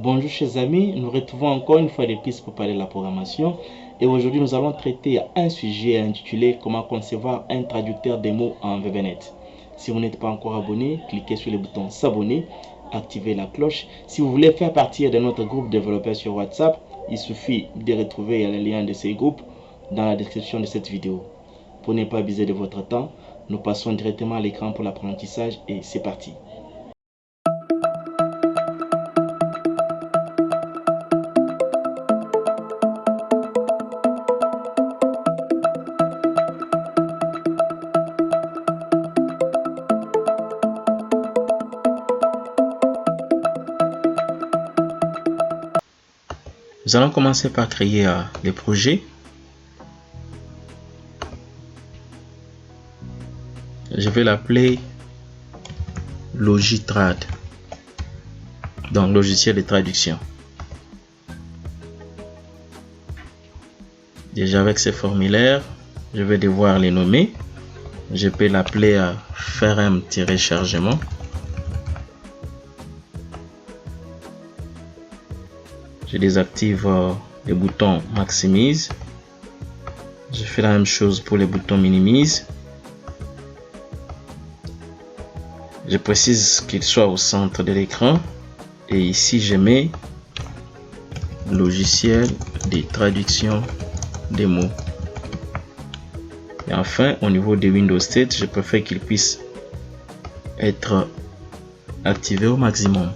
Bonjour chers amis, nous retrouvons encore une fois des pistes pour parler de la programmation et aujourd'hui nous allons traiter un sujet intitulé comment concevoir un traducteur des mots en VBNet. Si vous n'êtes pas encore abonné, cliquez sur le bouton s'abonner, activez la cloche. Si vous voulez faire partie de notre groupe développeur sur WhatsApp, il suffit de retrouver le lien de ces groupes dans la description de cette vidéo. Pour ne pas abuser de votre temps, nous passons directement à l'écran pour l'apprentissage et c'est parti. Nous allons commencer par créer les projets. Je vais l'appeler Logitrad, donc logiciel de traduction. Déjà avec ces formulaires, je vais devoir les nommer. Je peux l'appeler FRM-chargement. Je désactive les boutons maximise. Je fais la même chose pour les boutons minimise. Je précise qu'il soit au centre de l'écran. Et ici, je mets logiciel de traduction des mots. Et enfin, au niveau de Windows State, je préfère qu'il puisse être activé au maximum.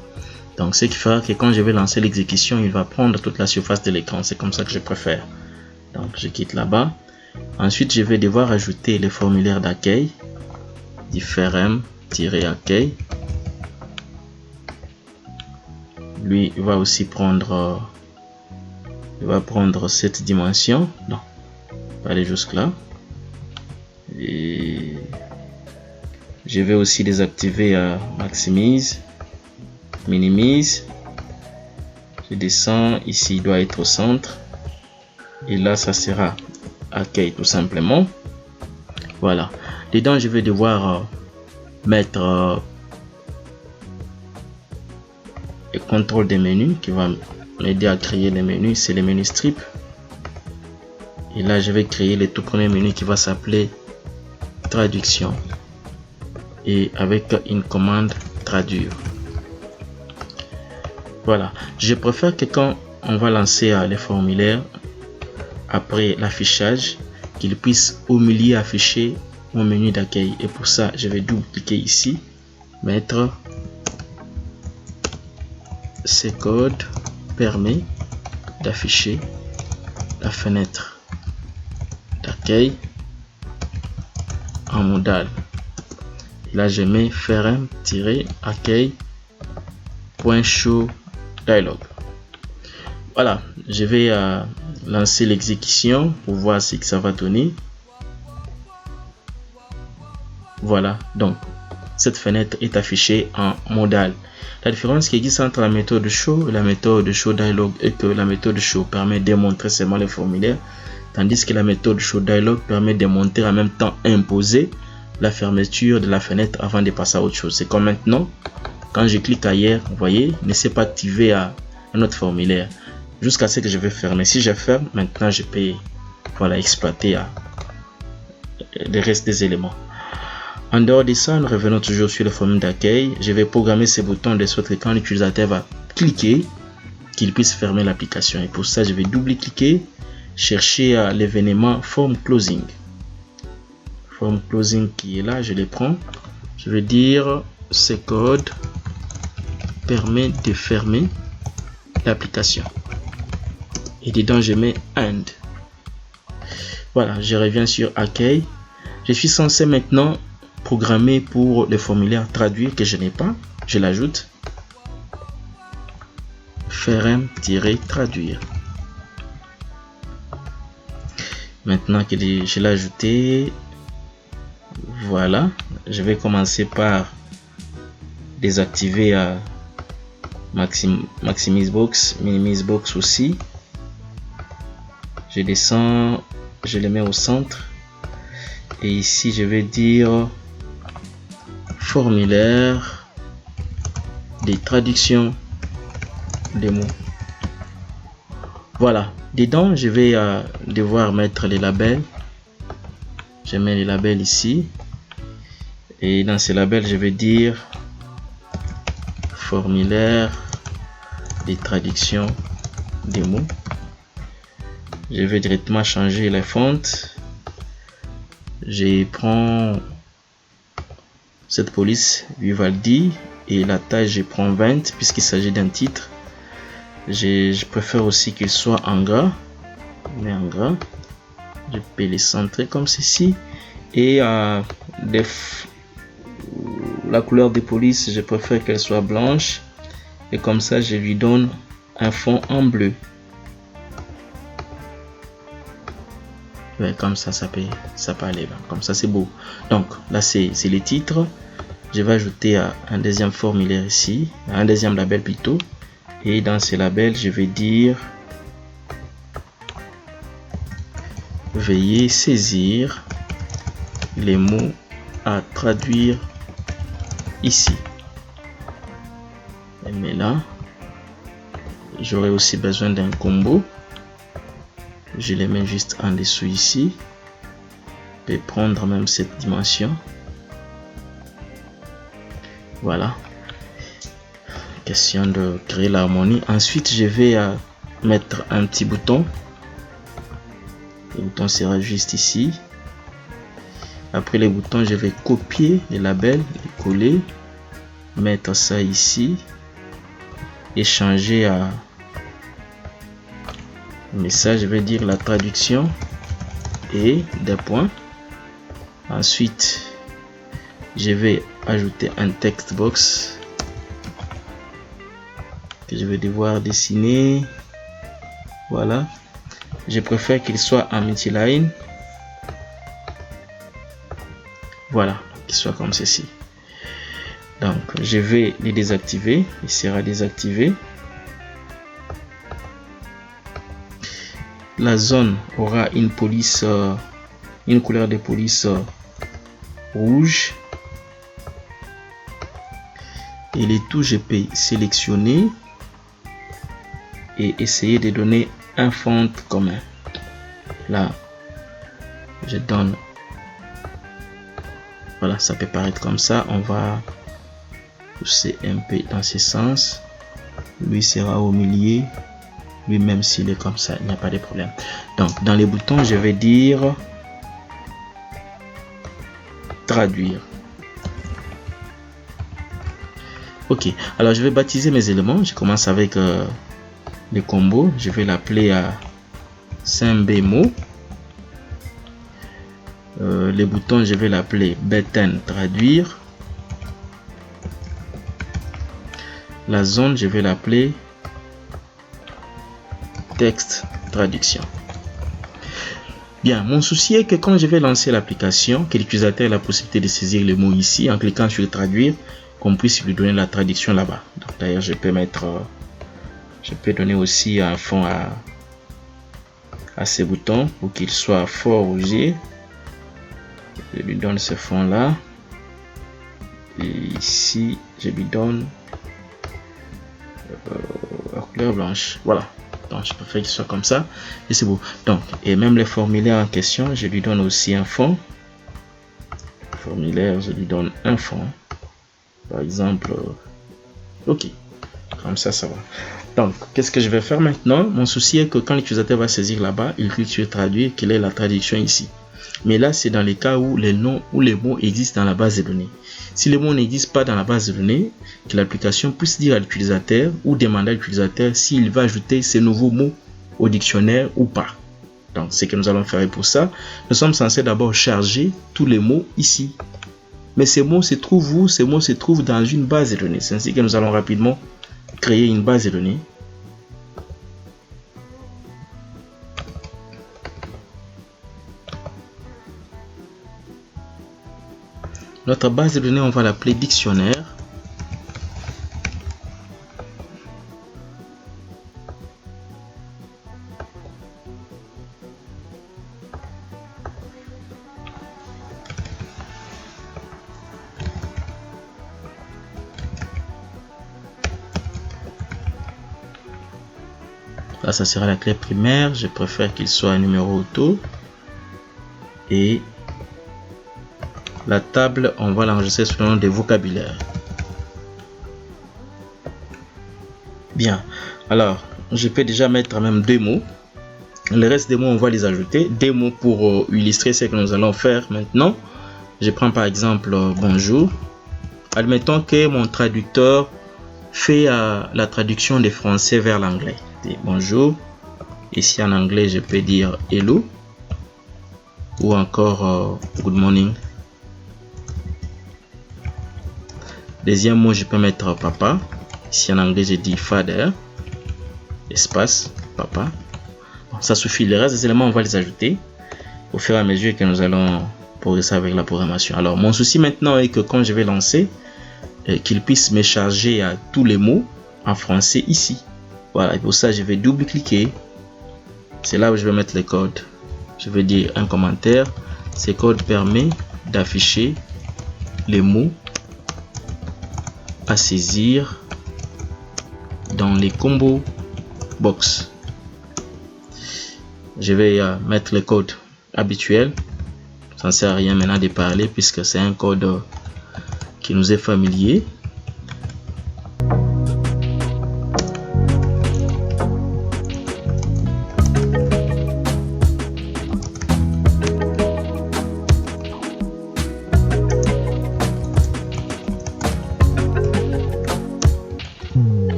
Donc, ce qui fera que quand je vais lancer l'exécution, il va prendre toute la surface de l'écran. C'est comme ça que je préfère. Donc, je quitte là-bas. Ensuite, je vais devoir ajouter les formulaires d'accueil. FRM-accueil. Lui, il va aussi prendre... il va prendre cette dimension. Non, pas aller jusque là. Et je vais aussi désactiver maximise. Minimise, je descends ici, il doit être au centre et là ça sera accueil tout simplement. Voilà, dedans je vais devoir mettre le contrôle des menus qui va m'aider à créer les menus. C'est les menus strip et là je vais créer le tout premier menu qui va s'appeler traduction et avec une commande traduire. Voilà, je préfère que quand on va lancer les formulaires, après l'affichage, qu'il puisse au milieu afficher mon menu d'accueil. Et pour ça, je vais double-cliquer ici, mettre ce code permet d'afficher la fenêtre d'accueil en modal. Là, je mets FRM-accueil.show dialog. Voilà, je vais lancer l'exécution pour voir ce que ça va donner. Voilà, donc cette fenêtre est affichée en modal. La différence qui existe entre la méthode show et la méthode show dialog est que la méthode show permet de montrer seulement les formulaires, tandis que la méthode show dialog permet de montrer en même temps imposer la fermeture de la fenêtre avant de passer à autre chose. C'est comme maintenant. Quand je clique ailleurs, vous voyez, ne s'est pas activé à un autre formulaire jusqu'à ce que je vais fermer. Si je ferme, maintenant je peux exploiter le reste des éléments. En dehors de ça, nous revenons toujours sur le formulaire d'accueil. Je vais programmer ces boutons de sorte que quand l'utilisateur va cliquer, qu'il puisse fermer l'application. Et pour ça, je vais double-cliquer, chercher l'événement form closing. Form closing qui est là, je les prends. Je vais dire ce code permet de fermer l'application et dedans je mets end. Voilà, je reviens sur accueil. Je suis censé maintenant programmer pour le formulaire traduire que je n'ai pas. Je l'ajoute FRM-traduire. Maintenant que je l'ai ajouté, voilà, je vais commencer par désactiver maximise box, minimise box aussi. Je descends, je le mets au centre et ici je vais dire formulaire des traductions des mots. Voilà, dedans je vais devoir mettre les labels. Je mets les labels ici et dans ces labels je vais dire formulaire de traduction des mots. Je vais directement changer la fonte. Je prends cette police Vivaldi et la taille je prends 20 puisqu'il s'agit d'un titre. Je préfère aussi qu'il soit en gras, mais en gras. Je peux les centrer comme ceci et la couleur des polices je préfère qu'elle soit blanche et comme ça je lui donne un fond en bleu. Ouais, comme ça peut aller là. Comme ça c'est beau. Donc là c'est les titres. Je vais ajouter un deuxième formulaire ici, un deuxième label plutôt, et dans ces labels je vais dire veuillez saisir les mots à traduire ici. Mais là j'aurai aussi besoin d'un combo. Je les mets juste en dessous ici. Je vais prendre même cette dimension. Voilà. Question de créer l'harmonie. Ensuite, je vais mettre un petit bouton. Le bouton sera juste ici. Après les boutons, je vais copier les labels, les coller, mettre ça ici et changer à message. Je vais dire la traduction et des points. Ensuite, je vais ajouter un text box que je vais devoir dessiner. Voilà. Je préfère qu'il soit en multiline. Voilà, qu'il soit comme ceci. Donc, je vais les désactiver. Il sera désactivé. La zone aura une police, une couleur de police rouge. Et les tout, je peux sélectionner et essayer de donner un fond commun. Là, je donne. Voilà, ça peut paraître comme ça. On va pousser un peu dans ce sens. Lui sera au milieu. Lui, même s'il est comme ça, il n'y a pas de problème. Donc, dans les boutons, je vais dire traduire. Ok, alors je vais baptiser mes éléments. Je commence avec le combo. Je vais l'appeler à Symbemo. Les boutons, je vais l'appeler button traduire. La zone, je vais l'appeler texte traduction. Bien, mon souci est que quand je vais lancer l'application, que l'utilisateur ait la possibilité de saisir les mots ici en cliquant sur traduire, qu'on puisse lui donner la traduction là-bas. D'ailleurs, je peux mettre, je peux donner aussi un fond à ces boutons pour qu'il soit fort rouge. Je lui donne ce fond là. Et ici, je lui donne la couleur blanche. Voilà. Donc, je préfère qu'il soit comme ça. Et c'est beau. Donc, et même les formulaires en question, je lui donne aussi un fond. Formulaire, je lui donne un fond. Par exemple, ok. Comme ça, ça va. Donc, qu'est-ce que je vais faire maintenant? Mon souci est que quand l'utilisateur va saisir là-bas, il clique sur traduire, qu'il ait la traduction ici. Mais là, c'est dans les cas où les noms ou les mots existent dans la base de données. Si les mots n'existent pas dans la base de données, que l'application puisse dire à l'utilisateur ou demander à l'utilisateur s'il va ajouter ces nouveaux mots au dictionnaire ou pas. Donc, c'est ce que nous allons faire. Et pour ça, nous sommes censés d'abord charger tous les mots ici. Mais ces mots se trouvent où? Ces mots se trouvent dans une base de données. C'est ainsi que nous allons rapidement créer une base de données. Notre base de données, on va l'appeler dictionnaire. Là, ça sera la clé primaire. Je préfère qu'il soit un numéro auto. Et la table, on va l'enregistrer sous le nom de vocabulaire. Bien. Alors, je peux déjà mettre même 2 mots. Le reste des mots, on va les ajouter. Des mots pour illustrer ce que nous allons faire maintenant. Je prends par exemple bonjour. Admettons que mon traducteur fait la traduction des français vers l'anglais. Bonjour. Ici en anglais, je peux dire hello ou encore good morning. Deuxième mot, je peux mettre papa. Ici en anglais, je dis father. Espace papa. Bon, ça suffit. Le reste des éléments, on va les ajouter au fur et à mesure que nous allons progresser avec la programmation. Alors, mon souci maintenant est que quand je vais lancer, qu'il puisse me charger à tous les mots en français ici. Voilà, et pour ça, je vais double-cliquer. C'est là où je vais mettre les codes. Je vais dire un commentaire. Ce code permet d'afficher les mots à saisir dans les combos box. Je vais mettre le code habituel. Ça ne sert à rien maintenant de parler puisque c'est un code qui nous est familier.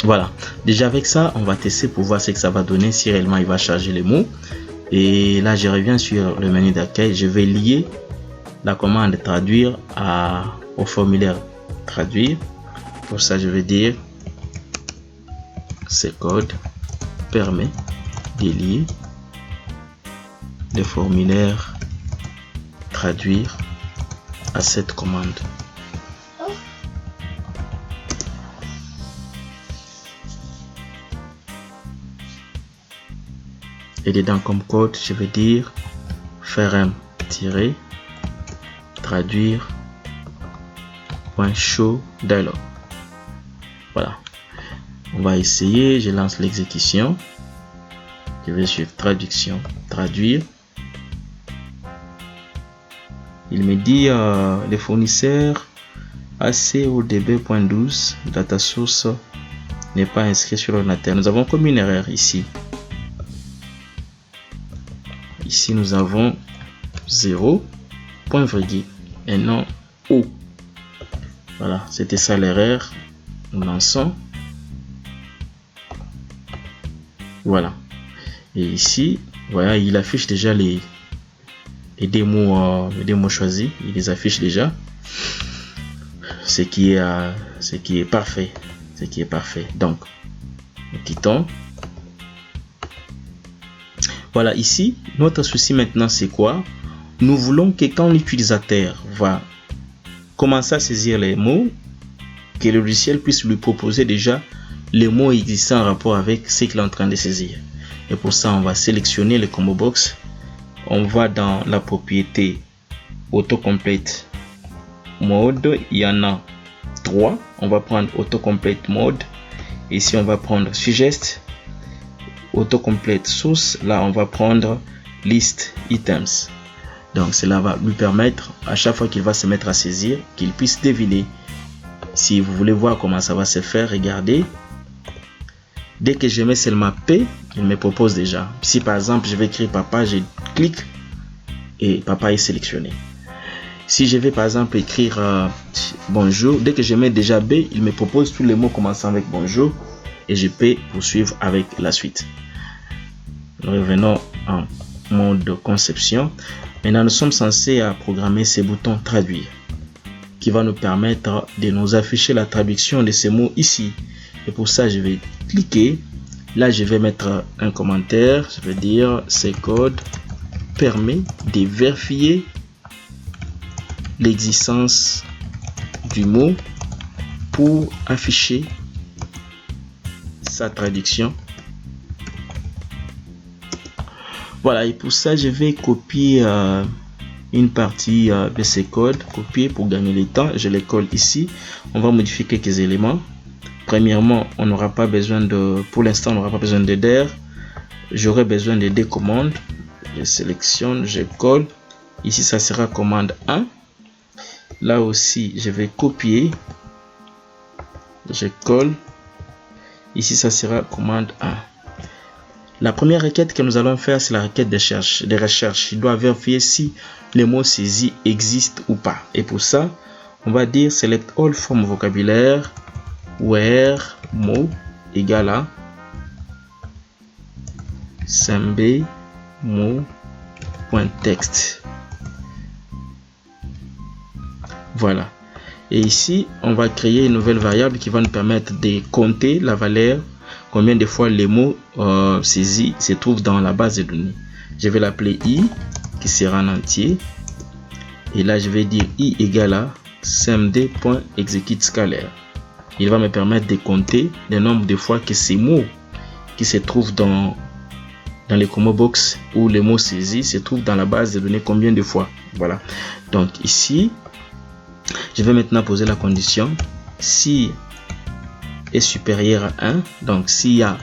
Voilà, déjà avec ça, on va tester pour voir ce que ça va donner, si réellement il va charger les mots. Et là, je reviens sur le menu d'accueil. Je vais lier la commande traduire au formulaire traduire. Pour ça, je vais dire ce code permet de lier le formulaire traduire à cette commande. Et dedans comme code, je vais dire frm-traduire.show dialog. Voilà. On va essayer. Je lance l'exécution. Je vais sur traduction, traduire. Il me dit le fournisseur ACODB.12 data source n'est pas inscrit sur l'ordinateur. Nous avons comme une erreur ici. Ici, nous avons 0, point virgule, et non O. Voilà, c'était ça l'erreur. Nous lançons. Voilà. Et ici, voilà, il affiche déjà les démos choisis. Il les affiche déjà. Ce qui est parfait. Ce qui est parfait. Donc, nous quittons. Voilà, ici, notre souci maintenant, c'est quoi? Nous voulons que quand l'utilisateur va commencer à saisir les mots, que le logiciel puisse lui proposer déjà les mots existants en rapport avec ce qu'il est en train de saisir. Et pour ça, on va sélectionner le combo box. On va dans la propriété autocomplete mode. Il y en a 3. On va prendre autocomplete mode. Ici, on va prendre suggest. Autocomplete source. Là, on va prendre list items. Donc, cela va lui permettre, à chaque fois qu'il va se mettre à saisir, qu'il puisse deviner. Si vous voulez voir comment ça va se faire, regardez. Dès que je mets seulement P, il me propose déjà. Si par exemple, je vais écrire papa, je clique et papa est sélectionné. Si je vais par exemple écrire bonjour, dès que je mets déjà B, il me propose tous les mots commençant avec bonjour et je peux poursuivre avec la suite. Revenons en mode conception. Maintenant, nous sommes censés programmer ces boutons traduire qui va nous permettre de nous afficher la traduction de ces mots ici. Et pour ça, je vais cliquer. Là, je vais mettre un commentaire. Je vais dire ce code permet de vérifier l'existence du mot pour afficher sa traduction. Voilà, et pour ça, je vais copier une partie de ces codes, copier pour gagner le temps. Je les colle ici. On va modifier quelques éléments. Premièrement, on n'aura pas besoin de, pour l'instant, on n'aura pas besoin de der. J'aurai besoin de des commandes. Je sélectionne, je colle. Ici, ça sera commande 1. Là aussi, je vais copier. Je colle. Ici, ça sera commande 1. La première requête que nous allons faire, c'est la requête de recherche. Il doit vérifier si les mots saisis existent ou pas. Et pour ça, on va dire select all from vocabulaire where mot égale à smb mot.text. Voilà. Et ici, on va créer une nouvelle variable qui va nous permettre de compter la valeur, combien de fois les mots saisis se trouvent dans la base de données. Je vais l'appeler i, qui sera en entier. Et là, je vais dire i égale à cmd.execute scalaire. Il va me permettre de compter le nombre de fois que ces mots qui se trouvent dans les combo box ou les mots saisis se trouvent dans la base de données, combien de fois. Voilà. Donc ici, je vais maintenant poser la condition si est supérieur à 1, donc s'il y a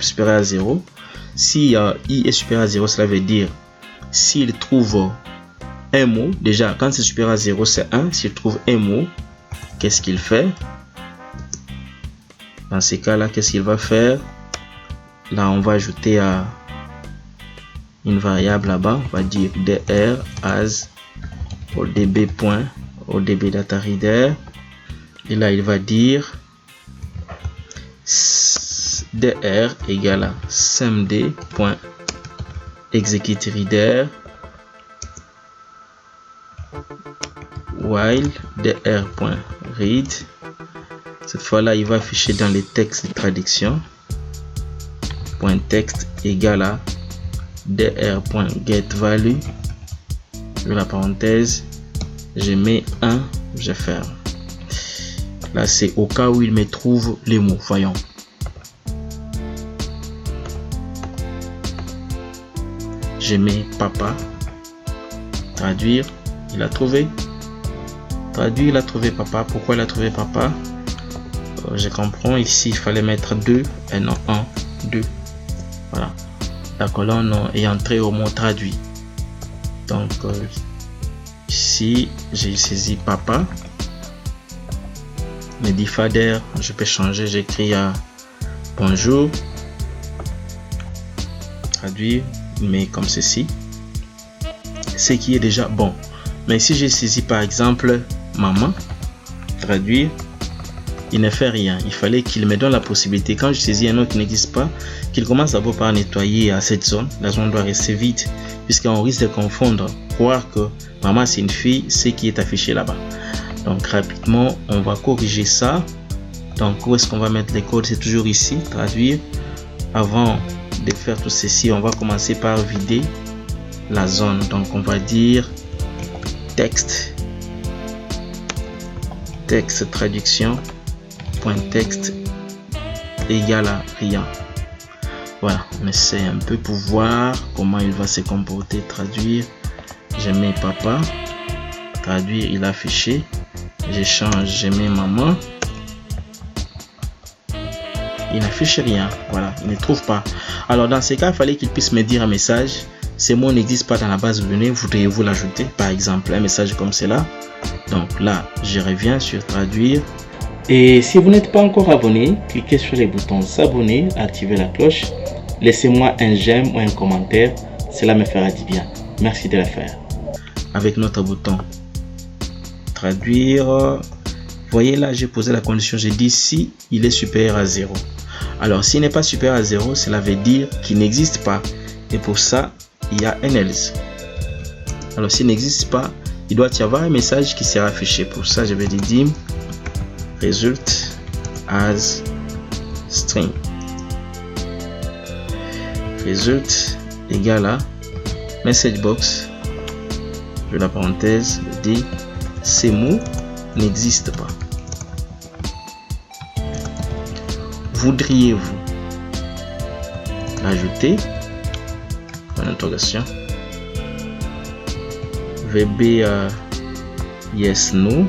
supérieur à 0, si i est supérieur à 0, cela veut dire s'il trouve un mot, déjà quand c'est supérieur à 0 c'est 1, s'il trouve un mot, qu'est-ce qu'il fait? Dans ces cas là, qu'est-ce qu'il va faire? Là on va ajouter une variable là-bas, on va dire dr as odb data reader, et là il va dire dr égale à cmd.execute reader while dr.read. Cette fois là il va afficher dans les textes de traduction .text égale à dr.getValue, de la parenthèse, je mets 1, je ferme. Là c'est au cas où il me trouve les mots, voyons. Je mets papa, traduire, il a trouvé. Traduire, il a trouvé papa. Pourquoi il a trouvé papa? Je comprends, ici il fallait mettre 2 et non 1, 2. Voilà, la colonne est entrée au mot traduit. Donc ici j'ai saisi papa. Mais dit fader, je peux changer, j'écris bonjour, traduire, mais comme ceci, ce qui est déjà bon. Mais si j'ai saisi par exemple maman, traduire, il ne fait rien. Il fallait qu'il me donne la possibilité, quand je saisis un autre qui n'existe pas, qu'il commence d'abord par nettoyer cette zone. La zone doit rester vide, puisqu'on risque de confondre, croire que maman c'est une fille, ce qui est affiché là-bas. Donc rapidement, on va corriger ça. Donc où est-ce qu'on va mettre les codes? C'est toujours ici, traduire. Avant de faire tout ceci, on va commencer par vider la zone. Donc on va dire texte traduction .text égale à rien. Voilà, on essaie un peu pour voir comment il va se comporter. Traduire, je mets papa. Traduire, il a affiché. Je change, je mets maman. Il n'affiche rien. Voilà, il ne trouve pas. Alors dans ce cas, il fallait qu'il puisse me dire un message. Ce mot n'existe pas dans la base de données. Voudriez-vous l'ajouter? Par exemple, un message comme cela. Donc là, je reviens sur traduire. Et si vous n'êtes pas encore abonné, cliquez sur les boutons s'abonner, activez la cloche. Laissez-moi un j'aime ou un commentaire. Cela me fera du bien. Merci de le faire. Avec notre bouton traduire. Voyez là, j'ai posé la condition. J'ai dit si il est supérieur à 0. Alors, s'il n'est pas supérieur à 0, cela veut dire qu'il n'existe pas. Et pour ça, il y a un else. Alors, s'il n'existe pas, il doit y avoir un message qui sera affiché. Pour ça, je vais dire dim result as string. Result égale à message box. De la parenthèse, je dis ces mots n'existent pas. Voudriez-vous l'ajouter? Point d'interrogation. VB yes no.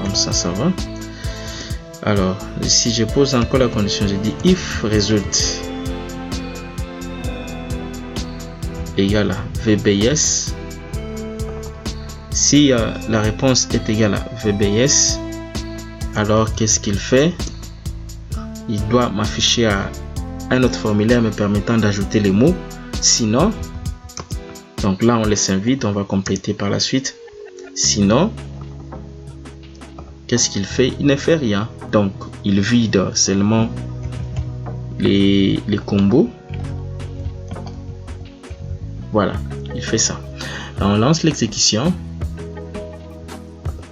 Comme ça va. Alors si je pose encore la condition, je dis if result égale à VB yes. Si la réponse est égale à VB yes, alors qu'est-ce qu'il fait? Il doit m'afficher un autre formulaire me permettant d'ajouter les mots. Sinon, donc là on laisse un vide, on va compléter par la suite. Sinon, qu'est-ce qu'il fait? Il ne fait rien. Donc il vide seulement les combos. Voilà, il fait ça. On lance l'exécution.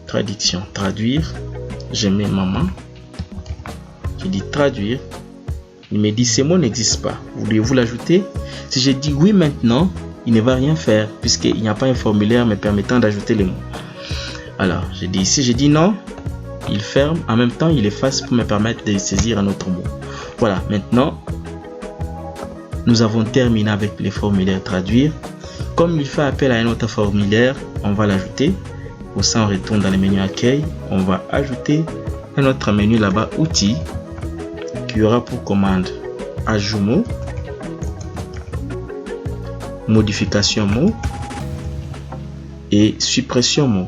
Traduction, traduire. Je mets maman. Je dis traduire. Il me dit ces mots n'existent pas. Voulez-vous l'ajouter? Si je dis oui maintenant, il ne va rien faire puisqu'il n'y a pas un formulaire me permettant d'ajouter les mots. Alors, je dis ici, je dis non. Il ferme. En même temps, il efface pour me permettre de saisir un autre mot. Voilà, maintenant, nous avons terminé avec les formulaires traduire. Comme il fait appel à un autre formulaire, on va l'ajouter. Pour ça, on retourne dans le menu accueil. On va ajouter un autre menu là-bas, outils, qui aura pour commande ajout mot, modification mot et suppression mot.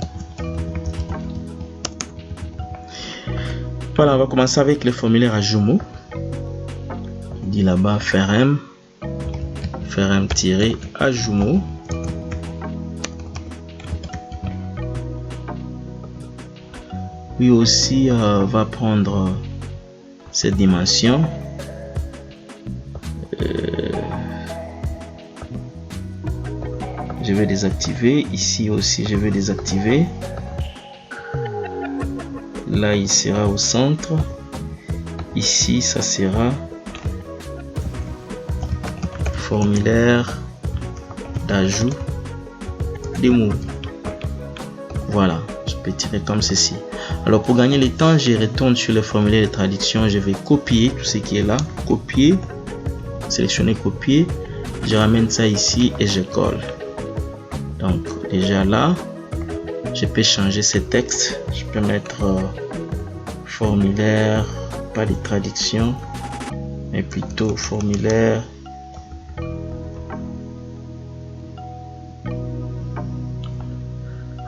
Voilà, on va commencer avec le formulaire ajout mot. Il dit là-bas faire ajout mot. Lui aussi va prendre cette dimension. Je vais désactiver. Ici aussi, je vais désactiver. Là, il sera au centre. Ici, ça sera formulaire d'ajout des mots. Voilà, je peux tirer comme ceci. Alors pour gagner le temps, je retourne sur le formulaire de traduction. Je vais copier tout ce qui est là. Copier. Sélectionner copier. Je ramène ça ici et je colle. Donc déjà là, je peux changer ce texte. Je peux mettre formulaire, pas de traduction, mais plutôt formulaire.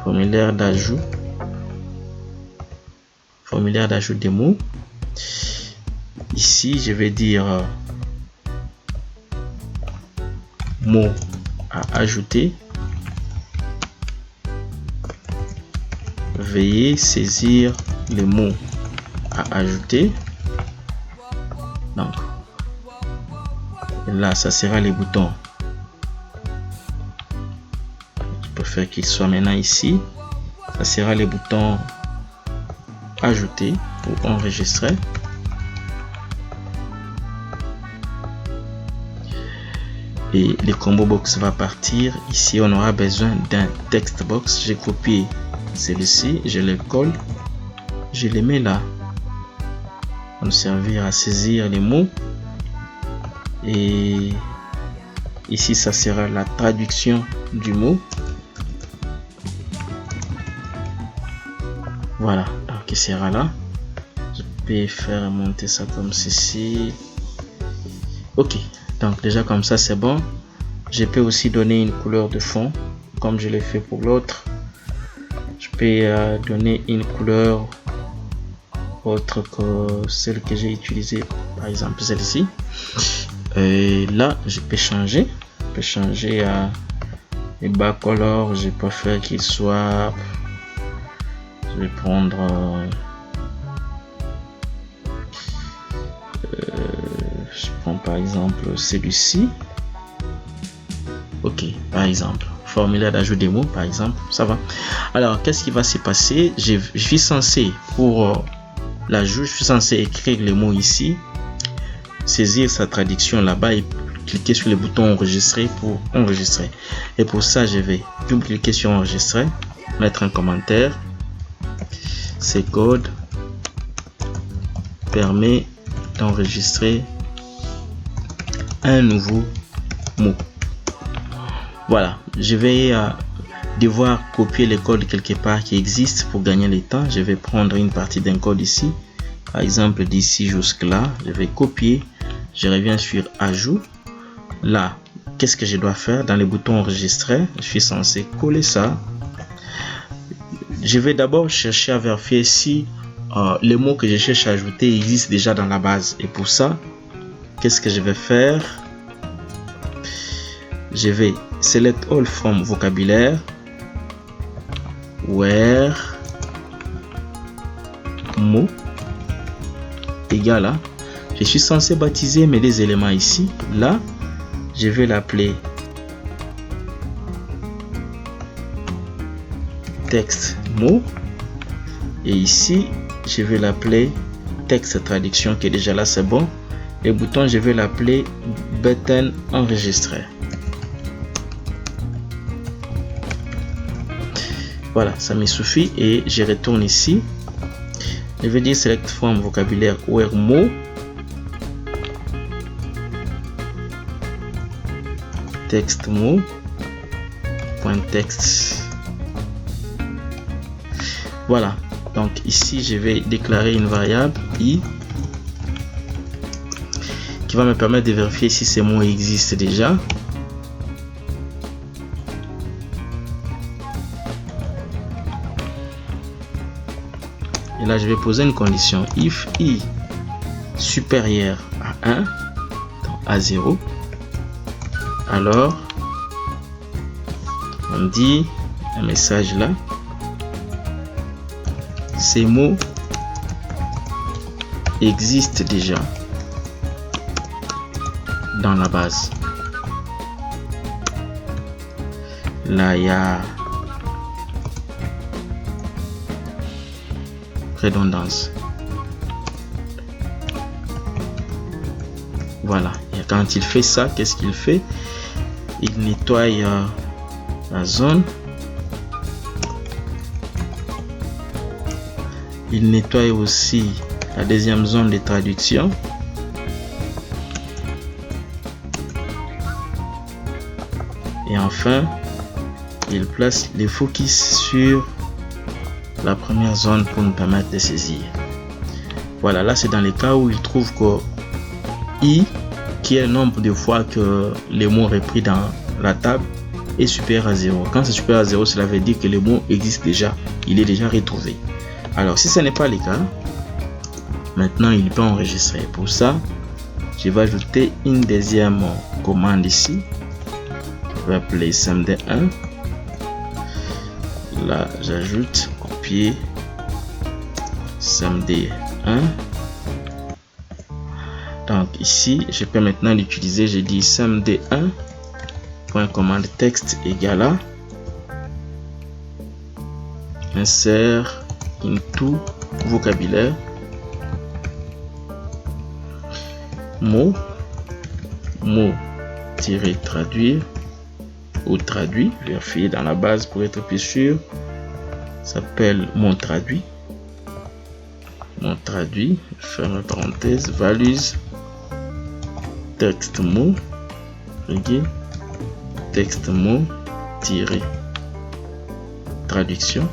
Formulaire d'ajout. Formulaire d'ajout des mots. Ici, je vais dire mots à ajouter. Veuillez saisir les mots à ajouter. Donc, là, ça sera les boutons. Je peux faire qu'il soit maintenant ici. Ça sera les boutons ajouter ou enregistrer. Et le combo box va partir. Ici, on aura besoin d'un text box. J'ai copié celui-ci, je le colle, je les mets là. On servir à saisir les mots. Et ici, ça sera la traduction du mot. Voilà, donc il sera là. Je peux faire monter ça comme ceci. Ok, donc déjà comme ça c'est bon. Je peux aussi donner une couleur de fond comme je l'ai fait pour l'autre. Je peux donner une couleur autre que celle que j'ai utilisée, par exemple celle-ci. Et là je peux changer. Je peux changer à les bas color. Je préfère qu'il soit. Je vais prendre je prends par exemple celui-ci. Ok, par exemple formulaire d'ajout des mots, par exemple, ça va. Alors qu'est-ce qui va se passer? Je suis censé pour l'ajout, je suis censé écrire les mots ici, saisir sa traduction là-bas et cliquer sur le bouton enregistrer pour enregistrer. Et pour ça je vais double cliquer sur enregistrer, mettre un commentaire. Ce code permet d'enregistrer un nouveau mot. Voilà, je vais devoir copier le code quelque part qui existe pour gagner le temps. Je vais prendre une partie d'un code ici, par exemple d'ici jusque là. Je vais copier, je reviens sur ajout. Là, qu'est-ce que je dois faire? Dans le bouton enregistrer, je suis censé coller ça. Je vais d'abord chercher à vérifier si les mots que je cherche à ajouter existent déjà dans la base. Et pour ça, qu'est-ce que je vais faire? Je vais select all from vocabulaire, where mot égal à. Je suis censé baptiser mes deux éléments ici. Là, je vais l'appeler texte mot et ici je vais l'appeler texte traduction qui est déjà là, c'est bon. Le bouton je vais l'appeler button enregistré. Voilà, ça me suffit et je retourne ici. Je vais dire select from vocabulaire where mot texte mot point texte. Voilà, donc ici je vais déclarer une variable i qui va me permettre de vérifier si ces mots existent déjà. Et là je vais poser une condition if i supérieur à 1, donc à 0, alors on dit un message là. Ces mots existent déjà dans la base. Là, il y a redondance. Voilà. Et quand il fait ça, qu'est-ce qu'il fait? Il nettoie la zone. Il nettoie aussi la deuxième zone de traduction. Et enfin, il place les focus sur la première zone pour nous permettre de saisir. Voilà, là c'est dans les cas où il trouve que i, qui est le nombre de fois que les mots repris dans la table, est supérieur à 0. Quand c'est supérieur à 0, cela veut dire que le mot existe déjà, il est déjà retrouvé. Alors si ce n'est pas le cas, maintenant il peut enregistrer. Pour ça, je vais ajouter une deuxième commande ici. Je vais appeler SAMD1. Là j'ajoute copier SAMD1. Donc ici je peux maintenant l'utiliser. Je dis SAMD1 point commande texte égale à insert into vocabulaire mot tirer traduire ou traduit, vérifier dans la base pour être plus sûr. s'appelle mon traduit. Mon traduit, ferme parenthèse, values, texte mot, texte mot, tiré, traduction,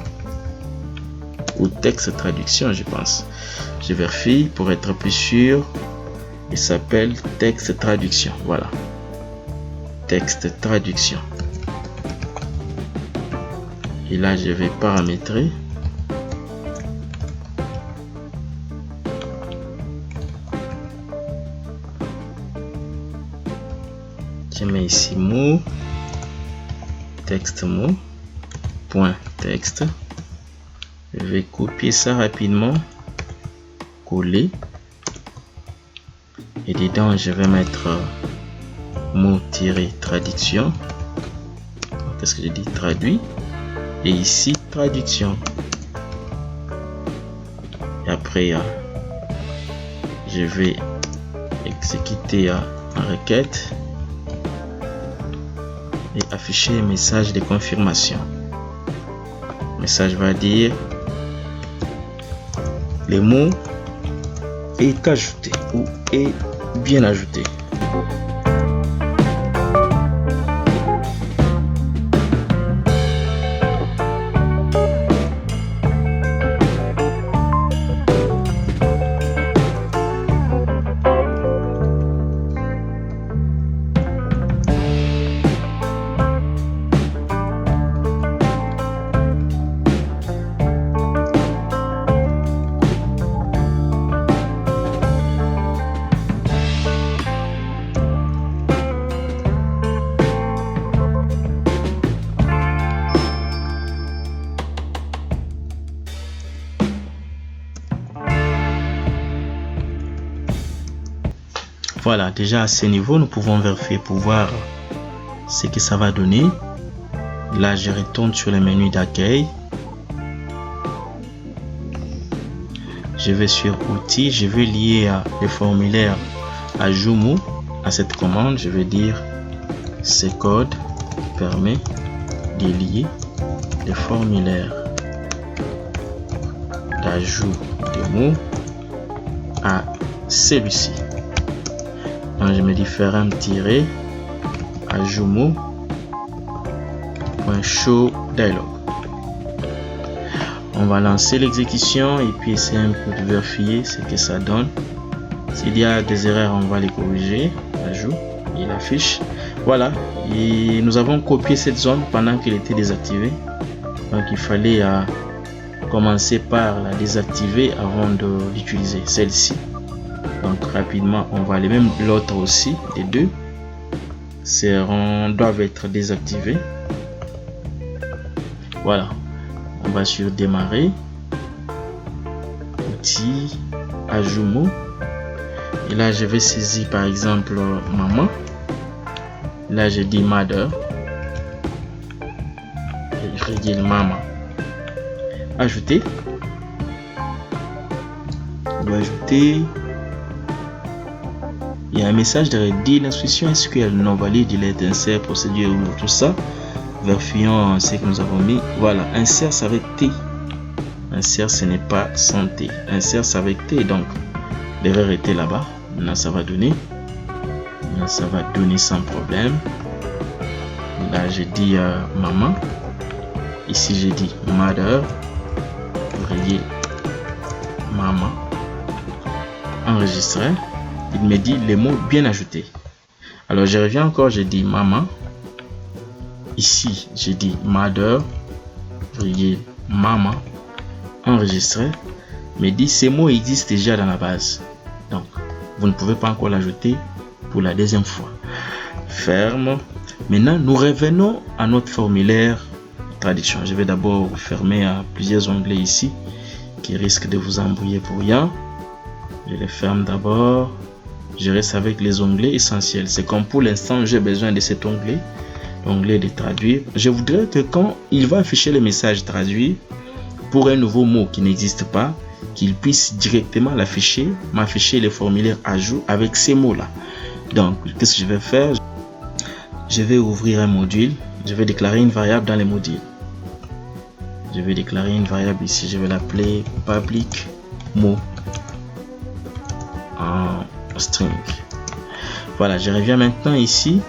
ou texte traduction, je pense. Je vérifie pour être plus sûr. Il s'appelle texte traduction. Voilà. Texte traduction. Et là, je vais paramétrer. Je mets ici mot, texte mot, point texte. Je vais copier ça rapidement, coller. Et dedans, je vais mettre mot-traduction. Qu'est-ce que je dis? Traduit. Et ici, traduction. Et après, je vais exécuter la requête et afficher un message de confirmation. Le message va dire le mot est ajouté ou est bien ajouté. Voilà, déjà à ce niveau, nous pouvons vérifier pour voir ce que ça va donner. Là, je retourne sur le menu d'accueil. Je vais sur outils, je vais lier le formulaire ajout mot à cette commande. Je vais dire ce code permet de lier le formulaire d'ajout de mots à celui-ci. Donc, je me dis faire un tiret ajout mot .show dialog. On va lancer l'exécution et puis essayer un peu de vérifier ce que ça donne. S'il y a des erreurs, on va les corriger. Ajout, il affiche. Voilà, et nous avons copié cette zone pendant qu'elle était désactivée. Donc il fallait commencer par la désactiver avant de l'utiliser, celle-ci. Donc rapidement, on va aller, même l'autre aussi, les deux doivent être désactivés. Voilà, on va sur démarrer, outils, ajout mot, et là je vais saisir par exemple maman. Là je dis mother, je vais dire maman, ajouter, on doit ajouter. Il y a un message de dire l'instruction SQL non valide, il est insert, procédure, tout ça. Vérifions ce que nous avons mis. Voilà, insert c'est avec T. Insert ce n'est pas sans T. Insert c'est avec T, donc l'erreur était là-bas. Maintenant ça va donner. Maintenant ça va donner sans problème. Là j'ai dit maman. Ici j'ai dit mother. Voyez maman. Enregistrer. Il me dit les mots bien ajoutés. Alors je reviens encore, j'ai dit maman. Ici j'ai dit mother. Voyez maman. Enregistrer. Mais dit ces mots existent déjà dans la base. Donc vous ne pouvez pas encore l'ajouter pour la deuxième fois. Ferme. Maintenant nous revenons à notre formulaire traduction. Je vais d'abord fermer plusieurs onglets ici qui risquent de vous embrouiller pour rien. Je les ferme d'abord. Je reste avec les onglets essentiels. C'est comme pour l'instant j'ai besoin de cet onglet, l'onglet de traduire. Je voudrais que quand il va afficher le message traduit pour un nouveau mot qui n'existe pas, qu'il puisse directement l'afficher, m'afficher le formulaire ajout avec ces mots là. Donc qu'est-ce que je vais faire? Je vais ouvrir un module. Je vais déclarer une variable dans les modules. Je je vais déclarer une variable ici, je vais l'appeler public mot en string. Voilà, je reviens maintenant ici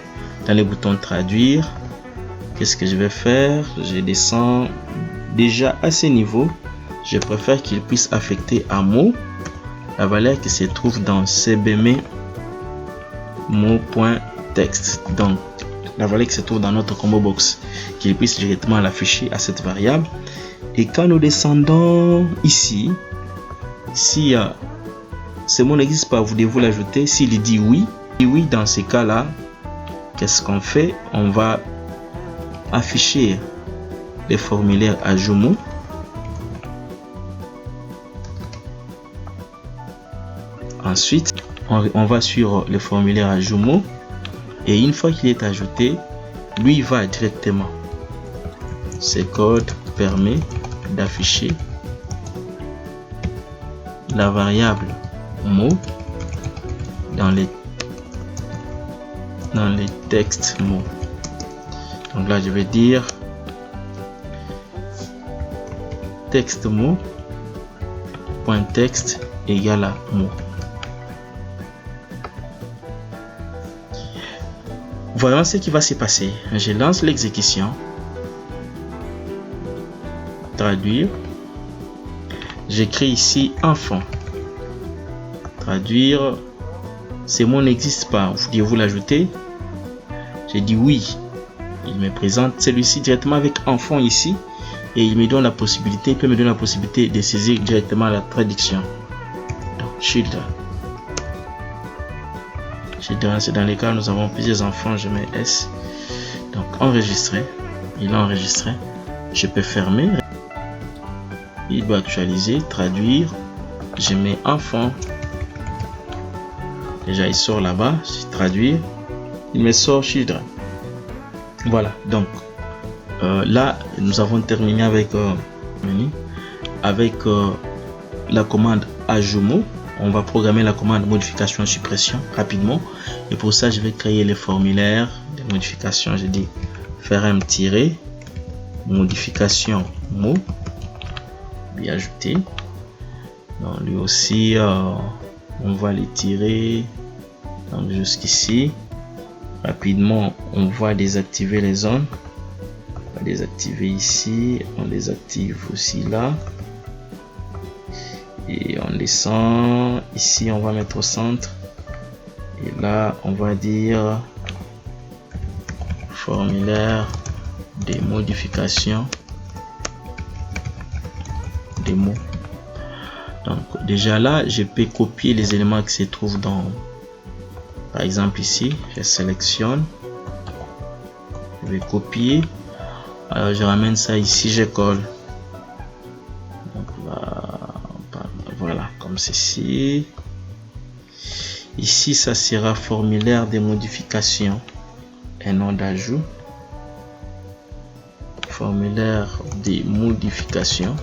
dans les boutons traduire. Qu'est-ce que je vais faire? Je descends déjà à ce niveau. Je préfère qu'il puisse affecter à mot la valeur qui se trouve dans cbm mot.text. Donc la valeur qui se trouve dans notre combo box, qu'il puisse directement l'afficher à cette variable. Et quand nous descendons ici, si ce mot n'existe pas, vous devez l'ajouter. S'il dit oui, et oui, dans ces cas-là, qu'est-ce qu'on fait? On va afficher les formulaires ajout mot. Ensuite, on va sur le formulaire ajout mot. Et une fois qu'il est ajouté, lui va directement. Ce code permet d'afficher la variable mot dans les textes mots. Donc là, je vais dire texte mot point texte égale à mot. Voyons ce qui va se passer. Je lance l'exécution. Traduire. J'écris ici enfant. Traduire. Ces mots n'existent pas. Vous devez vous l'ajouter. J'ai dit oui. Il me présente celui-ci directement avec enfant ici. Et il me donne la possibilité, il peut me donner la possibilité de saisir directement la traduction. Donc, children. C'est dans les cas où nous avons plusieurs enfants, je mets S. Donc enregistrer. Il a enregistré. Je peux fermer. Il doit actualiser, traduire. Je mets enfant. Déjà il sort là-bas. Je traduire. Il me sort children. Voilà. Donc là nous avons terminé avec la commande ajout mot. On va programmer la commande modification suppression rapidement, et pour ça je vais créer les formulaires de modification. Je dis faire un tiret modification mot, lui ajouter. Donc lui aussi on va les tirer donc jusqu'ici. Rapidement on va désactiver les zones, on va désactiver ici, on désactive aussi là. Et on descend ici, on va mettre au centre, et là on va dire formulaire des modifications des mots. Donc déjà là je peux copier les éléments qui se trouvent dans, par exemple ici je sélectionne, je vais copier, alors je ramène ça ici, je colle. Voilà, comme ceci. Ici, ça sera formulaire des modifications et non d'ajout. Formulaire des modifications.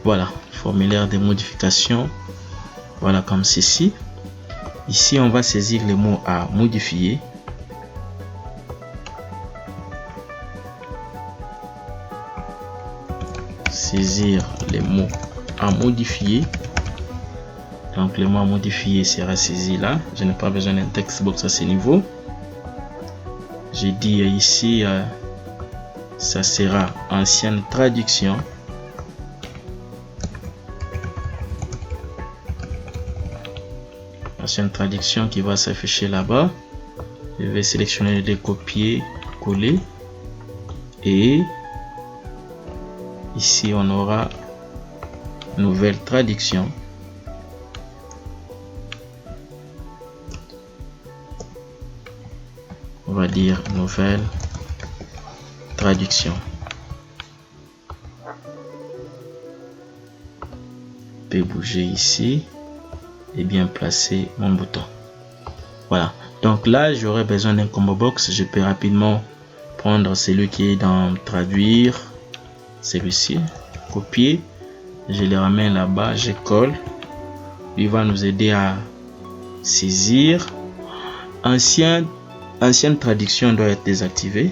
Voilà, formulaire des modifications. Voilà, comme ceci. Ici, on va saisir les mots à modifier. Saisir les mots à modifier. Donc, le mot à modifier sera saisi là. Je n'ai pas besoin d'un text box à ce niveau. J'ai dit ici, ça sera ancienne traduction. Ancienne traduction qui va s'afficher là-bas. Je vais sélectionner les copier, coller, et ici on aura nouvelle traduction. On va dire nouvelle traduction. Je peux bouger ici et bien placer mon bouton. Voilà, donc là j'aurais besoin d'un combo box. Je peux rapidement prendre celui qui est dans traduire, celui-ci, copier, je le ramène là-bas, je colle, il va nous aider à saisir. Ancienne traduction doit être désactivée.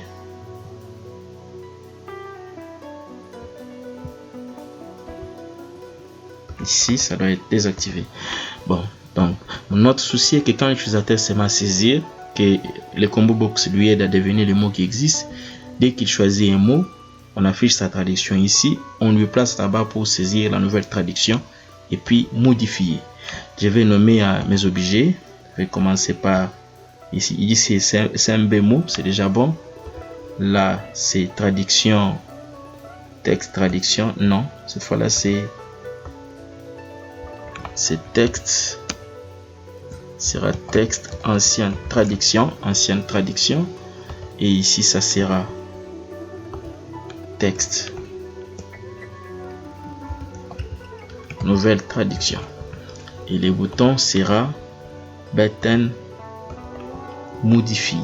Ici, ça doit être désactivé. Bon, donc notre souci est que quand l'utilisateur se met à saisir, que le combo box lui aide à deviner les mots qui existent. Dès qu'il choisit un mot, on affiche sa traduction ici, on lui place là-bas pour saisir la nouvelle traduction et puis modifier. Je vais nommer mes objets. Je vais commencer par ici c'est un B-mot, c'est déjà bon. Là c'est traduction, texte traduction, non, cette fois là c'est texte, sera texte ancienne traduction, et ici ça sera texte nouvelle traduction, et les boutons sera button modifié.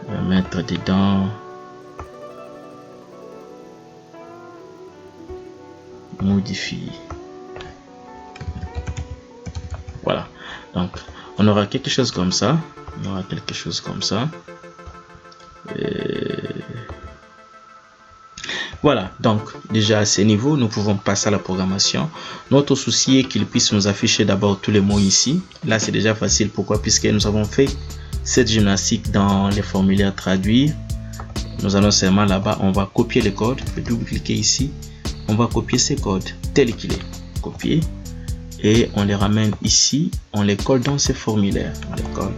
On va mettre dedans modifié. Voilà, donc on aura quelque chose comme ça. Voilà, donc déjà à ce niveau, nous pouvons passer à la programmation. Notre souci est qu'il puisse nous afficher d'abord tous les mots ici. Là, c'est déjà facile. Pourquoi? Puisque nous avons fait cette gymnastique dans les formulaires traduire. Nous allons seulement là-bas, on va copier le code. Je vais double-cliquer ici. On va copier ces codes tel qu'il est. Copier. Et on les ramène ici. On les colle dans ces formulaires. On les colle.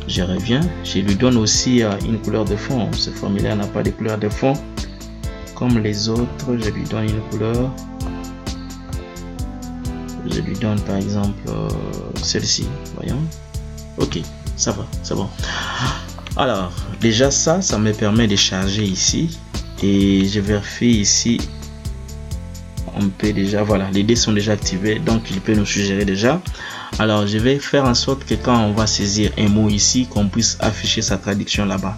Je reviens. Je lui donne aussi une couleur de fond. Ce formulaire n'a pas de couleur de fond comme les autres. Je lui donne une couleur. Je lui donne par exemple celle-ci. Voyons. Ok, ça va, c'est bon. Alors, déjà ça me permet de charger ici. Et je vérifie ici. On peut déjà, voilà, les dés sont déjà activés. Donc, il peut nous suggérer déjà. Alors, je vais faire en sorte que quand on va saisir un mot ici, qu'on puisse afficher sa traduction là-bas.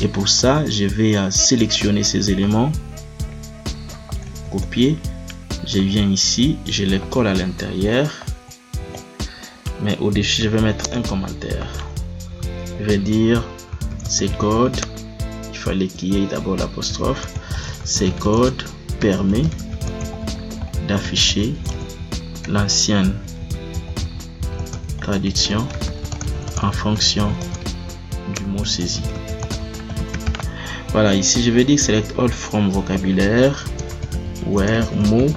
Et pour ça, je vais sélectionner ces éléments. Copier, je viens ici, je les colle à l'intérieur, mais au-dessus je vais mettre un commentaire. Je vais dire ces codes, il fallait qu'il y ait d'abord l'apostrophe. Ces codes permet d'afficher l'ancienne traduction en fonction du mot saisi. Voilà, ici je vais dire select all from vocabulaire where mot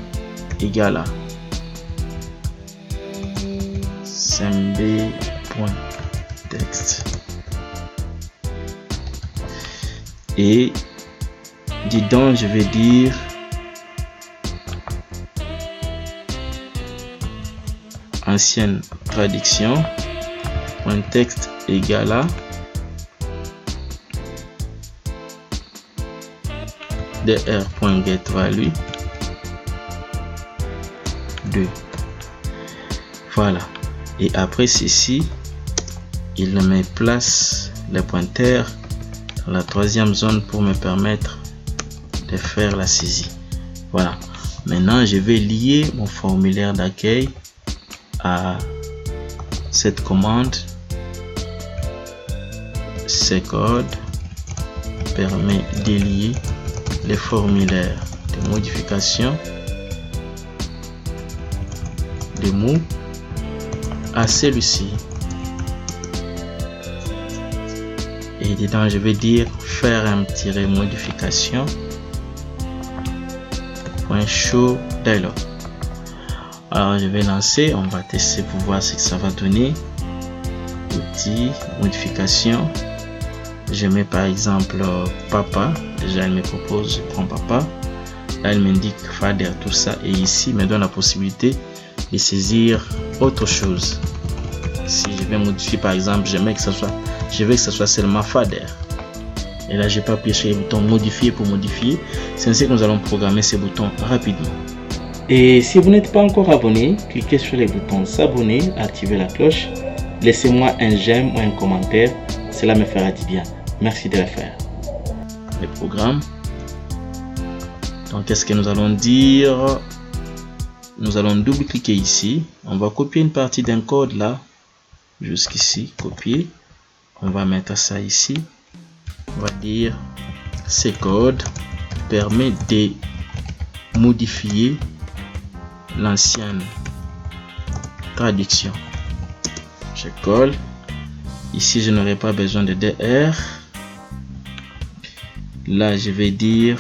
égale à smb.text et dedans je vais dire ancienne traduction .text égale à dr.getValue 2. Voilà, et après ceci il me place le pointeur dans la troisième zone pour me permettre de faire la saisie. Voilà, maintenant je vais lier mon formulaire d'accueil à cette commande. Ce code permet de lier les formulaires de modification des mots à celui-ci, et dedans je vais dire faire un tiret modification .show dialog. Alors je vais lancer, on va tester pour voir ce que ça va donner. Outil modification, je mets par exemple papa. Déjà elle me propose, je prends papa, là elle m'indique fader, tout ça, et ici me donne la possibilité de saisir autre chose. Si je vais modifier par exemple, je veux que ce soit seulement fader, et là j'ai pas appuyé sur le bouton modifier pour modifier. C'est ainsi que nous allons programmer ces boutons rapidement. Et si vous n'êtes pas encore abonné, cliquez sur les boutons s'abonner, activez la cloche, laissez-moi un j'aime ou un commentaire, cela me fera du bien. Merci de le faire. Les programmes. Donc qu'est-ce que nous allons dire? nous allons double-cliquer ici. On va copier une partie d'un code là, jusqu'ici, copier. On va mettre ça ici. On va dire, ce code permet de modifier l'ancienne traduction. Je colle. Ici, je n'aurai pas besoin de DR. Là, je vais dire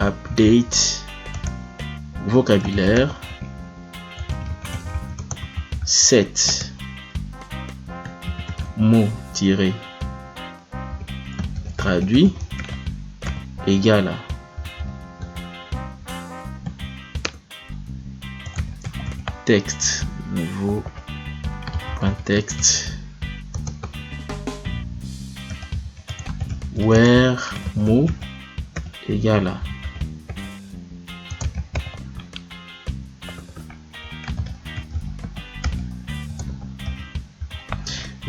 update vocabulaire 7 mots tirés traduit égale à texte nouveau point texte where mot égale à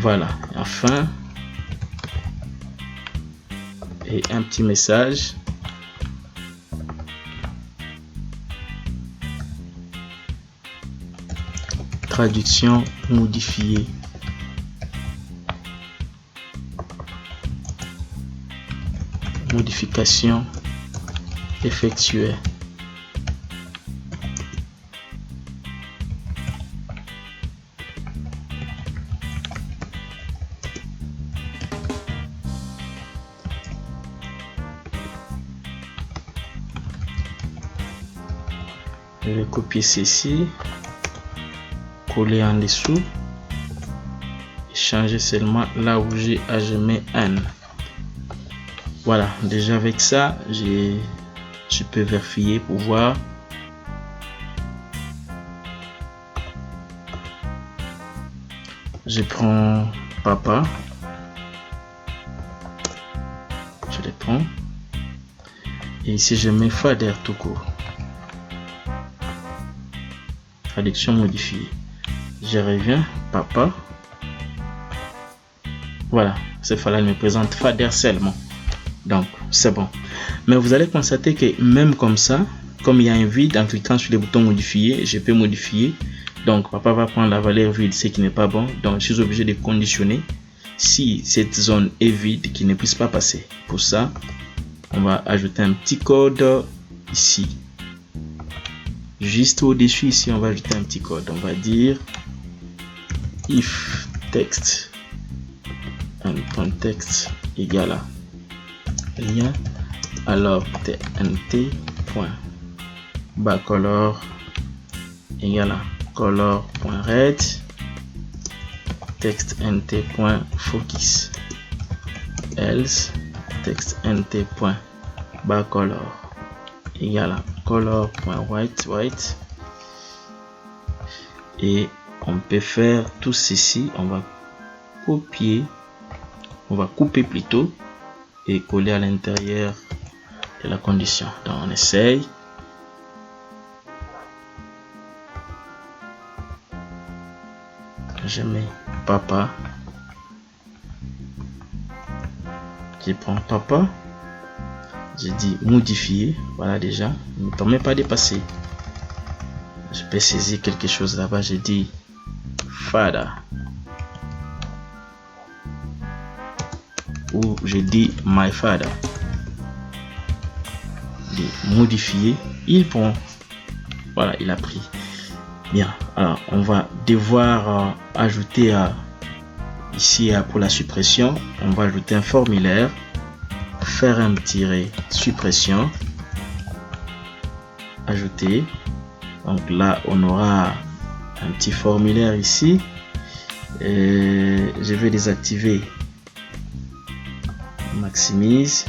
voilà. Enfin, et un petit message. Traduction modifiée. Modification effectuée. Je vais copier ceci, coller en dessous et changer seulement là où j'ai à je mets N. Voilà, déjà avec ça, je peux vérifier pour voir. Je prends papa, je les prends et ici je mets fader tout court. Traduction modifiée. Je reviens, papa. Voilà, ce fallait me présente fader seulement. Donc, c'est bon. Mais vous allez constater que même comme ça, comme il y a un vide, en cliquant sur le bouton modifier, je peux modifier. Donc, papa va prendre la valeur vide, ce qui n'est pas bon. Donc, je suis obligé de conditionner si cette zone est vide, qu'il ne puisse pas passer. Pour ça, on va ajouter un petit code ici. Juste au-dessus ici, on va ajouter un petit code. On va dire if text un texte égale à rien, alors tnt point bacolor égale à color.red texte nt point focus else texte nt point bacolor égale à color.white et on peut faire tout ceci. On va copier, on va couper plutôt et coller à l'intérieur de la condition. Donc on essaye. Je mets papa, je prends papa, je dis modifier. Voilà, déjà il ne me permet pas de passer. Je peux saisir quelque chose là-bas. Je dis fader ou je dis my fader. De modifier, il prend. Voilà, il a pris. Bien, alors on va devoir ajouter ici pour la suppression, on va ajouter un formulaire, faire un tiret suppression, ajouter. Donc là on aura un petit formulaire ici. Et je vais désactiver maximise.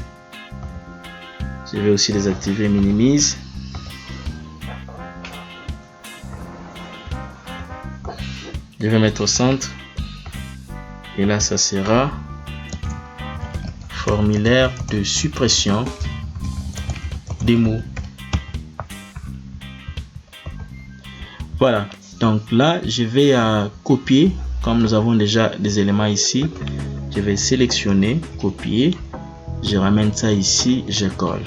Je vais aussi désactiver minimise. Je vais mettre au centre et là ça sera formulaire de suppression des mots. Voilà, donc là je vais copier. Comme nous avons déjà des éléments ici, je vais sélectionner, copier, je ramène ça ici, je colle.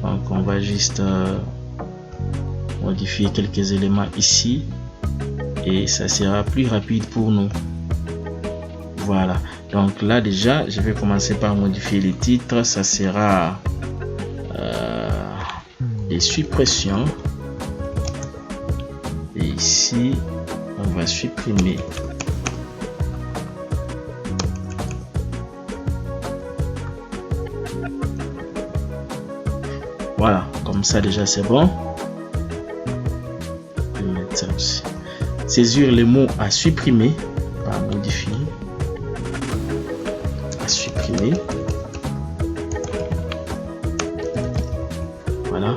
Donc va juste modifier quelques éléments ici et ça sera plus rapide pour nous. Voilà, donc là déjà je vais commencer par modifier les titres. Ça sera les suppressions et ici on va supprimer. Voilà, comme ça déjà c'est bon. Je vais mettre ça aussi. Saisir les mots à supprimer, à modifier, à supprimer. Voilà,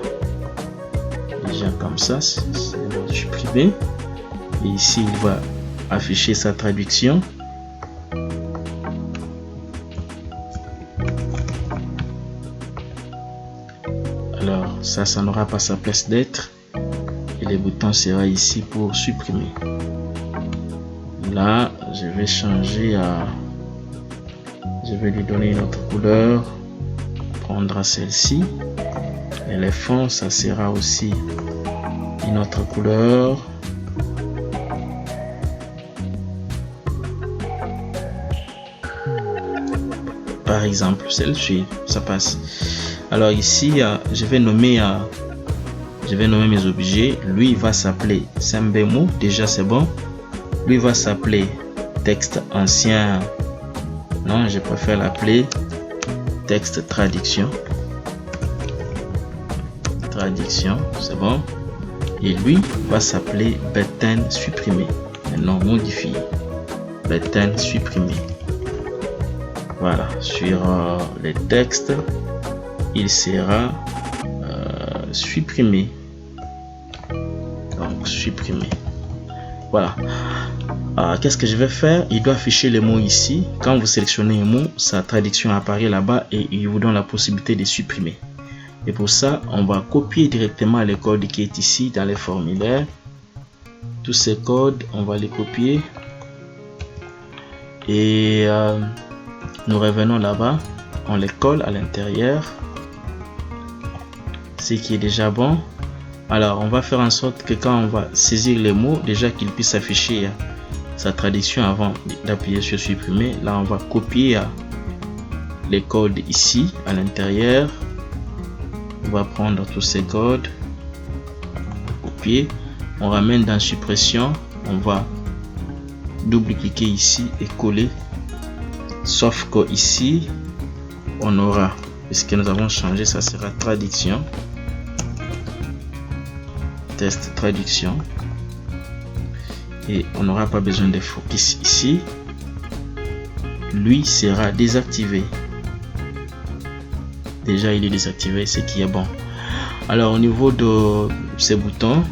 déjà comme ça, c'est supprimé. Et ici il va afficher sa traduction. Alors ça n'aura pas sa place d'être et le bouton sera ici pour supprimer. Là je vais changer à, je vais lui donner une autre couleur, prendre celle-ci, et les fonds ça sera aussi une autre couleur. Par exemple celle-ci, ça passe. Alors ici je vais nommer mes objets. Lui il va s'appeler Sembemo, déjà c'est bon. Lui va s'appeler texte ancien. Non, je préfère l'appeler texte traduction. Traduction, c'est bon. Et lui va s'appeler button supprimé. Maintenant modifié. Button supprimé. Voilà, sur les textes, il sera supprimé. Donc supprimé. Voilà. Qu'est-ce que je vais faire? Il doit afficher les mots ici. Quand vous sélectionnez un mot, sa traduction apparaît là-bas et il vous donne la possibilité de supprimer. Et pour ça, on va copier directement le code qui est ici dans les formulaires. Tous ces codes, on va les copier. Et nous revenons là-bas. On les colle à l'intérieur. Ce qui est déjà bon. Alors, on va faire en sorte que quand on va saisir les mots, déjà qu'il puisse afficher sa traduction avant d'appuyer sur supprimer. Là, on va copier les codes ici à l'intérieur. On va prendre tous ces codes, copier, on ramène dans suppression, on va double-cliquer ici et coller. Sauf que ici, on aura, puisque nous avons changé, ça sera traduction. Test traduction. Et on n'aura pas besoin de focus ici. Lui sera désactivé. Déjà il est désactivé, ce qui est bon. Alors au niveau de ces boutons,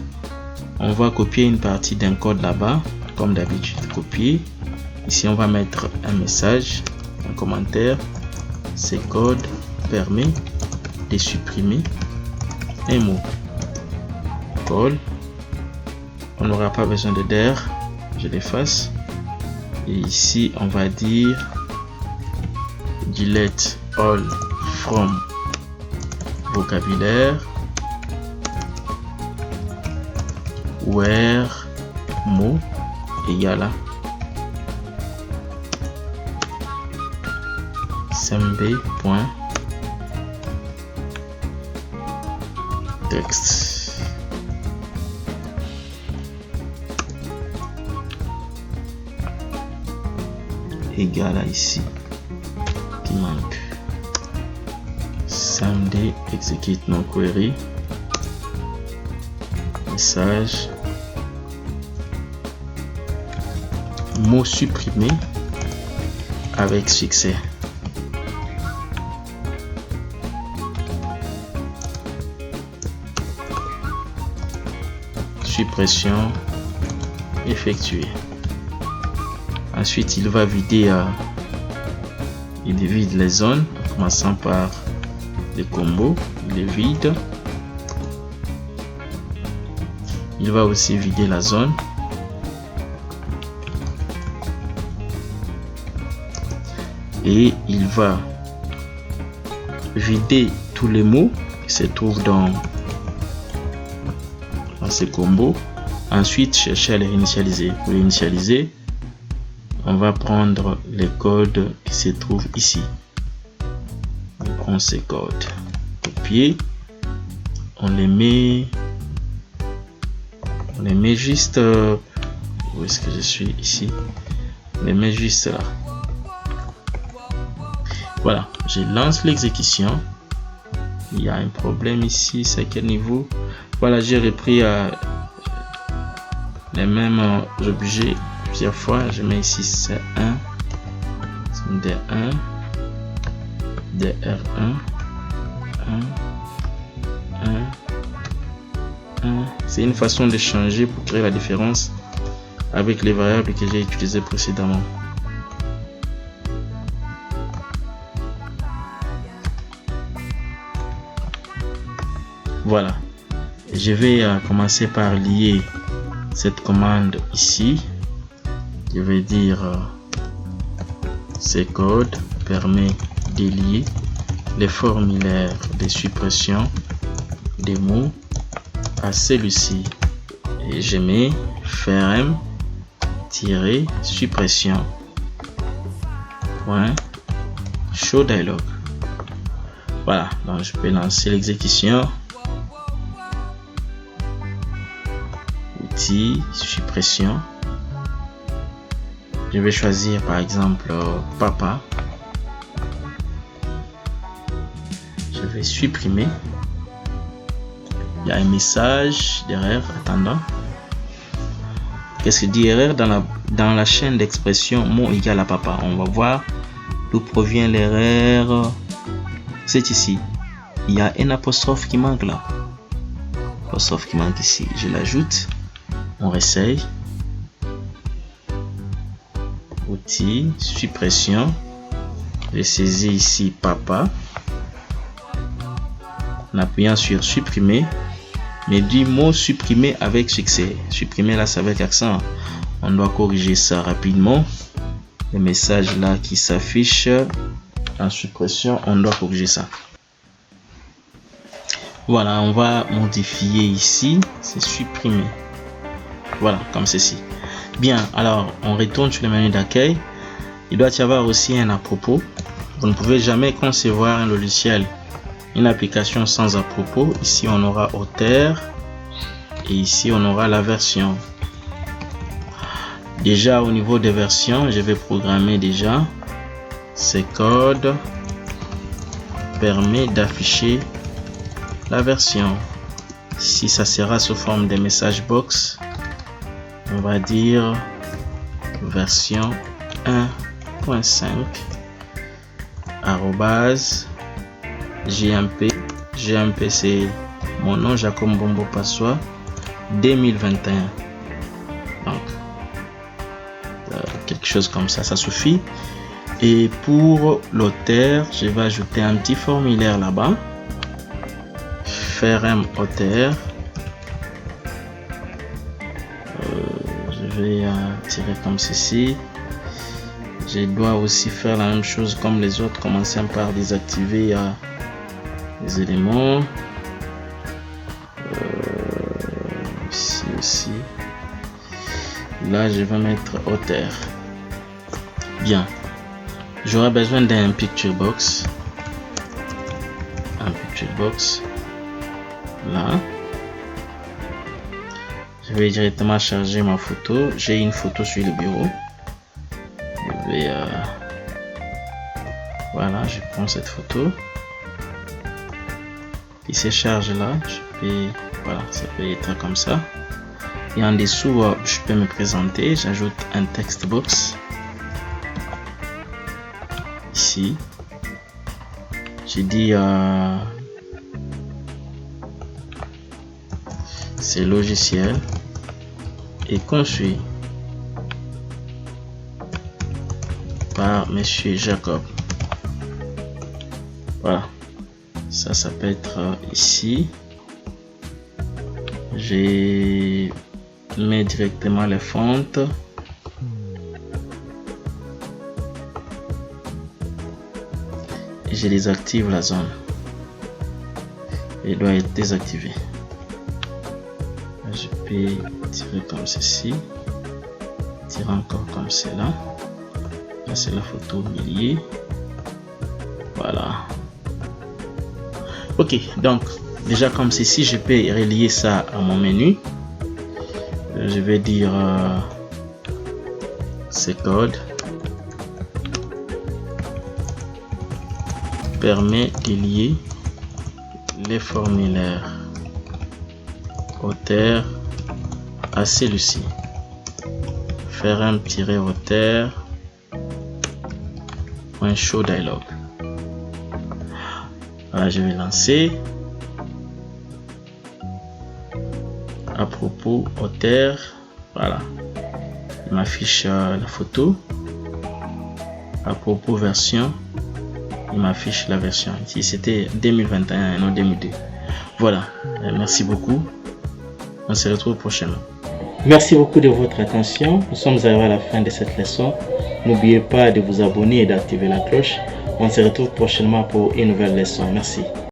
on va copier une partie d'un code là-bas, comme d'habitude, copier. Ici on va mettre un message, un commentaire. Ce code permet de supprimer un mot. Code. On n'aura pas besoin de der, je l'efface. Et ici on va dire delete all from vocabulaire where mot égale à smb.text. Égal à ici qui manque. Samedi execute no query. Message. Mot supprimé avec succès. Suppression effectuée. Ensuite, il va vider, il vide les zones, en commençant par les combos, il les vide. Il va aussi vider la zone. Et il va vider tous les mots qui se trouve dans ces combos. Ensuite, chercher à les réinitialiser. Pour les initialiser, on va prendre les codes qui se trouvent ici. On prend ces codes, copier, on les met juste où est-ce que je suis ici, on les met juste là. Voilà, je lance l'exécution. Il y a un problème ici, c'est à quel niveau? Voilà, j'ai repris les mêmes objets plusieurs fois. Je mets ici C1, D1, DR1, 1. C'est une façon de changer pour créer la différence avec les variables que j'ai utilisées précédemment. Voilà, je vais commencer par lier cette commande ici. Je vais dire ces codes permet de lier les formulaires de suppression des mots à celui-ci, et je mets frm-suppression .show dialog. Voilà, donc je peux lancer l'exécution. Outil suppression. Je vais choisir par exemple papa. Je vais supprimer. Il y a un message derrière. Attendant. Qu'est-ce que dit erreur dans la chaîne d'expression mot égal à papa? On va voir d'où provient l'erreur. C'est ici. Il y a un apostrophe qui manque là. Apostrophe qui manque ici. Je l'ajoute. On réessaye. Outil suppression. Je saisis ici papa. En appuyant sur supprimer, mais du mot supprimer avec succès. Supprimer là, c'est avec accent. On doit corriger ça rapidement. Le message là qui s'affiche en suppression, on doit corriger ça. Voilà, on va modifier ici, c'est supprimer. Voilà, comme ceci. Bien, alors on retourne sur le menu d'accueil. Il doit y avoir aussi un à propos. Vous ne pouvez jamais concevoir un logiciel, une application sans à propos. Ici on aura auteur et ici on aura la version. Déjà au niveau des versions, je vais programmer déjà ces codes permet d'afficher la version. Si ça sera sous forme de message box, on va dire version 1.5 @gmp. GMP c'est mon nom, Jacob Mbombo Passoa 2021. Donc quelque chose comme ça, ça suffit. Et pour l'auteur, je vais ajouter un petit formulaire là-bas. Frm auteur. Je vais tirer comme ceci. Je dois aussi faire la même chose comme les autres, commencer par désactiver les éléments. Ici aussi. Là, je vais mettre auteur. Bien. J'aurai besoin d'un picture box. Un picture box. Là. Je vais directement charger ma photo. J'ai une photo sur le bureau. Je vais voilà, je prends cette photo. Il se charge là. Je peux, voilà, ça peut être comme ça. Et en dessous, je peux me présenter. J'ajoute un text box. Ici, j'ai dit ce logiciel est conçu par Monsieur Jacob. Voilà, ça peut être ici. Je mets directement les fontes. Je désactive la zone il doit être désactivé. Je peux tirer comme ceci, tirer encore comme cela. Là c'est la photo millier. Voilà. Ok, donc déjà comme ceci, je peux relier ça à mon menu. Je vais dire ce code permet de lier les formulaires auteur à celui-ci. Faire un tiret auteur un show dialog. Voilà, je vais lancer. À propos auteur, voilà, il m'affiche la photo. À propos version, il m'affiche la version. Ici c'était 2021 et non 2002. Voilà, merci beaucoup. On se retrouve prochainement. Merci beaucoup de votre attention. Nous sommes arrivés à la fin de cette leçon. N'oubliez pas de vous abonner et d'activer la cloche. On se retrouve prochainement pour une nouvelle leçon. Merci.